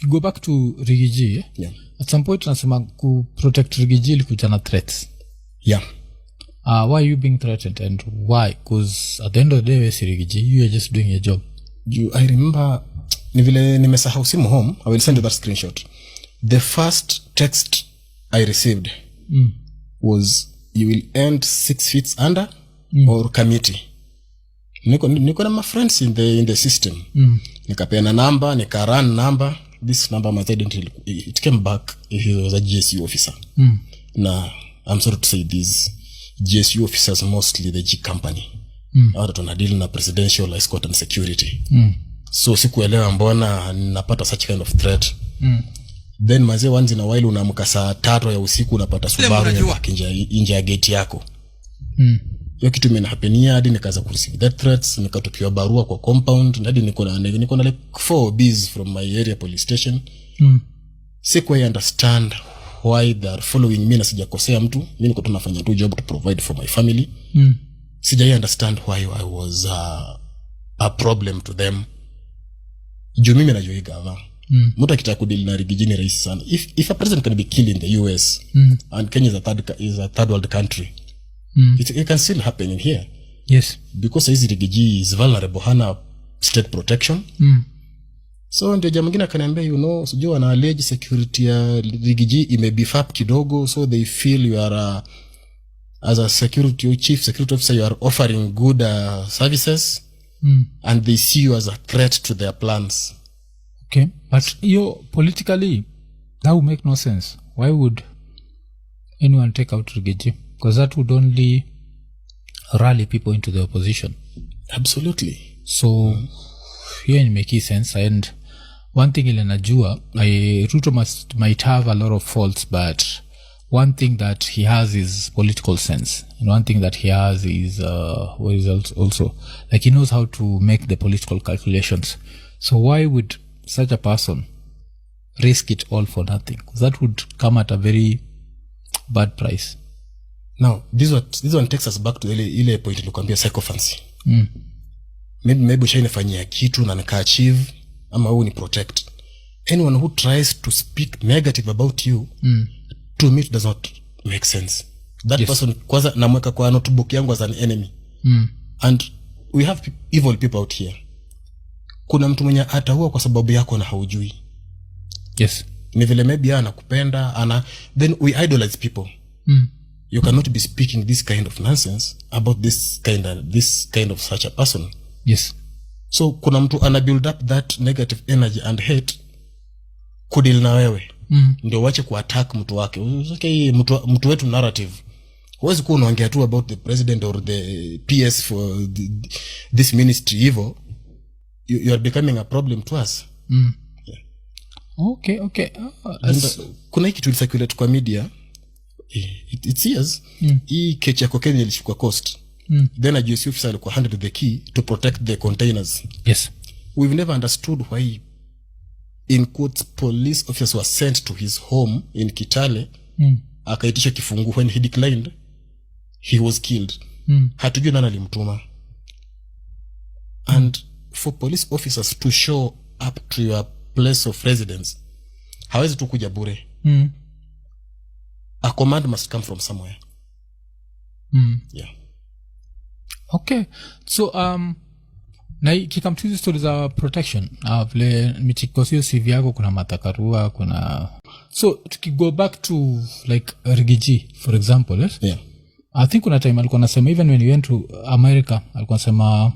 go back to Rigiji. Yeah. At some point tunasema ku protect Rigiji ilikuja na threats. Yeah. Why are you being threatened and why? Because at the end of the day we see Rigiji, you are just doing your job. I remember ni vile nimesahau simu home. I will send you that screenshot. The first text I received was you will end 6 feet under or committee. Niko na my friends in the system. Nikapeana number, run number. This number my identity, it came back. He was a GSU officer. Now I'm sorry to say this, GSU officers mostly the G company. Hata tuna deal na presidential escort and security. So sikuelewa mbona napata such kind of threat. Then mazee once in a while unaamka saa 3 ya usiku unapata Subaru nje ya gate yako. Hiyo kitu imenihapenia hadi nikaanza kureceive that threats, nikatupiwa barua kwa compound, hadi niko na like 4 Bs from my area police station. Siko I understand why they are following me na sijakosea mtu. Mimi niko tunafanya tu job to provide for my family. Sijai understand why I was a problem to them. Juu mimi najua hii gava. Mtu akitaka kudili na Rigiji ni rahisi sana. If a president can be killed in the US and Kenya is a third world country, it can still happen in here. Yes. Because hizi Rigiji is vulnerable, hana state protection. So ndio jamaa mwingine akaniambia sijui wana allege security ya Rigiji imebeef up kidogo, so they feel you are as a chief security officer you are offering good services and they see you as a threat to their plans. Okay, but politically that would make no sense. Why would anyone take out Rigiji? Because that would only rally people into the opposition. Absolutely. So here it makes sense. And one thing ile najua, Ruto might have a lot of faults, but one thing that he has is political sense, and one thing that he has is also like he knows how to make the political calculations. So why would such a person risk it all for nothing? That would come at a very bad price. Now this one takes us back to ile point nilikwambia psychophancy. Maybe ushainifanyia kitu na nika achieve ama wewe ni protect. Anyone who tries to speak negative about you to me it does not make sense. That person kwanza namweka kwa notebook yangu as an enemy. And we have evil people out here. Kuna mtu mwenye ataua kwa sababu yako na haujui. Yes. Ni vile maybe anakupenda then we idolize people. You cannot be speaking this kind of nonsense about this kind of such a person. Yes. So kuna mtu ana build up that negative energy and hate kudil na wewe. Ndio wache kuattack mtu wake. Okay, mtu wetu narrative. Huwezi kuwa unaongea tu about the president or the PS for this ministry evil. You are becoming a problem to us. Yeah. Okay. Kuna hiki tulisirculate kwa media. It's years. Hii kechi ya cocaine ilishukwa coast. Then a GSU officer alikuwa handed the key to protect the containers. Yes. We've never understood why, in quotes, police officers were sent to his home in Kitale. Akaitisha kifungu. When he declined, he was killed. Hatujui nani alimtuma. And for police officers to show up to your place of residence, hawezi tu kuja bure. A command must come from somewhere. Yeah. Okay. So na kikam to stories of protection vile michikosio CV yako kuna matakarua kuna so to go back to like Rigiji for example, yes? Yeah. I think kuna time alikuwa anasema even when he went to America alikuwa anasema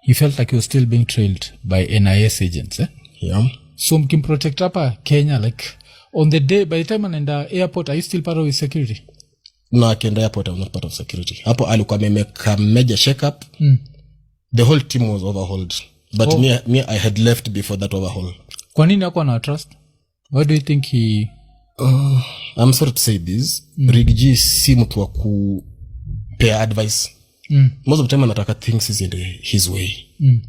he felt like he was still being trailed by NIS agents. Yeah. So mkimprotect hapa Kenya, like on the day by the time anaenda airport, are you still part of his security? No, akienda airport I'm not part of security. Hapo alikuwa amemeka major shake up. The whole team was overhauled. But me I had left before that overhaul. Kwa nini hakuwa na trust? Why do you think he I'm sorry to say this. Rigiji si mtu wa kupea advice. Most of the time anataka things is in his way.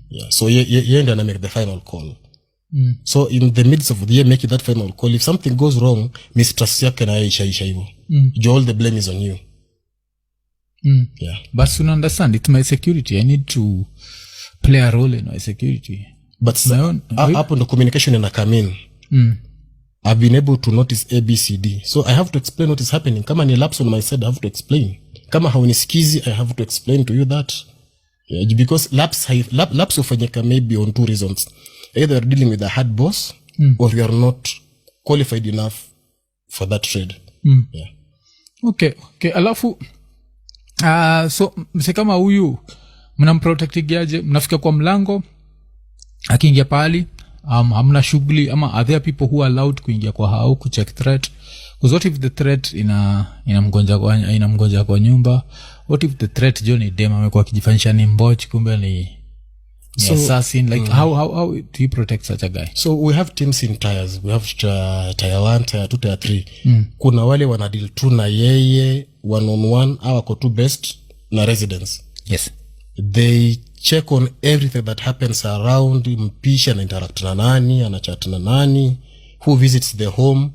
Yeah. So ye ndiye ana make the final call. So in the midst of the year making that final call, if something goes wrong, mistrust yake na isha hivyo. All the blame is on you. Yeah. But you understand, it's my security. I need to play a role in my security. But hapo ndo communication ina come in. I've been able to notice ABCD. So I have to explain what is happening. Kama ni lapse on my side, I have to explain. Kama haunisikizi, I have to explain to you that. Yeah, because lapse ufanyika maybe on two reasons. Either you're dealing with a hard boss, or you are not qualified enough for that trade. Yeah. Okay. Alafu, so mse kama huyu, mnamprotectigiaje, mnafika kwa mlango, akiingia pali, hamna shughuli, ama are there people who are allowed kuingia kwa hao kucheck threat? Because what if the threat inamgonja kwa nyumba? What if the threat Johnny dem amekuwa kijifanyisha ni mboch, kumbe ni assassin? Like how do you protect such a guy? So we have teams in tiers. We have tier 1, tier 2, tier 3. Kuna wale wanadeal tu na yeye one on one, au wako tu best na residents. Yes. They check on everything that happens around. Mpisha na interact na nani, anachat na nani, who visits the home.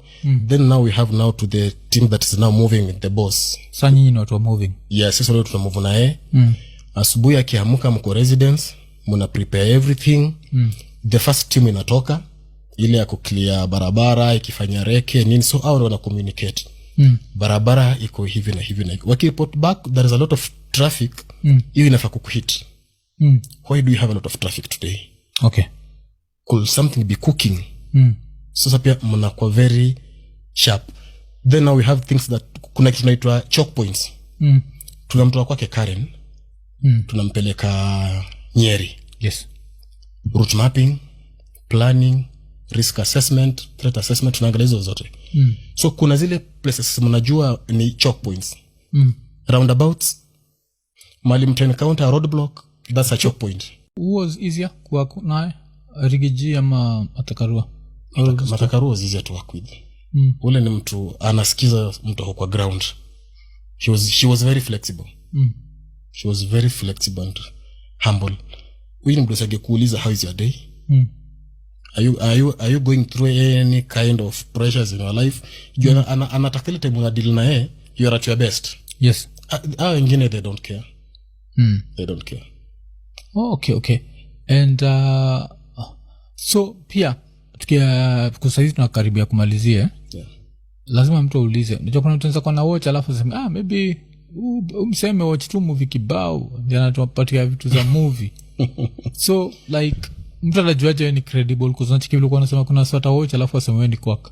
Then now we have now to the team that is now moving with the boss. Sa nyinyi not moving? Yes, sisi ndio tunamove na yeye. Asubuhi akiamka mko residence, muna prepare everything. The first team inatoka ile ya kuclear barabara, ikifanya reke nini, so hao wana communicate. Barabara iko hivi na hivi na hivi. Wakireport back there is a lot of traffic. Hiyo inafaa kukuhit. Why do you have a lot of traffic today? Okay. Could something be cooking? Sasa pia mnakuwa very sharp. Then now we have things that kuna kitu tunaitwa choke points. Tunamtoa kwake Karen. Tunampeleka Nyeri. Yes. Route mapping, planning, risk assessment, threat assessment, tunaangalia hizo zote. So kuna zile places mnajua ni choke points. Roundabouts, mali mta encounter roadblock, that's a choke point. Who was easier kwa naye? Rigiji ama Matakarua? Matakarua was easier to work with. Ule ni mtu anasikiza mtu kwa ground. She was very flexible. She was very flexible and humble. Huyu mtu asingekuuliza how is your day? Are you going through any kind of pressures in your life? You anatakile time una deal na yeye, you are at your best. Yes. Wengine they don't care. They don't care. Oh, okay. And so pia tukia kusaidia tunakaribia kumalizia. Yeah. Lazima mtu aulize. Unajua kuna mtu kwa na watch alafu aseme maybe umseme watch tu movie kibao ndio anatupatia vitu za movie. So like mtu anajuaje ni credible? Because unachiki vile kwa nasema kuna sort watch alafu aseme ni kwaka.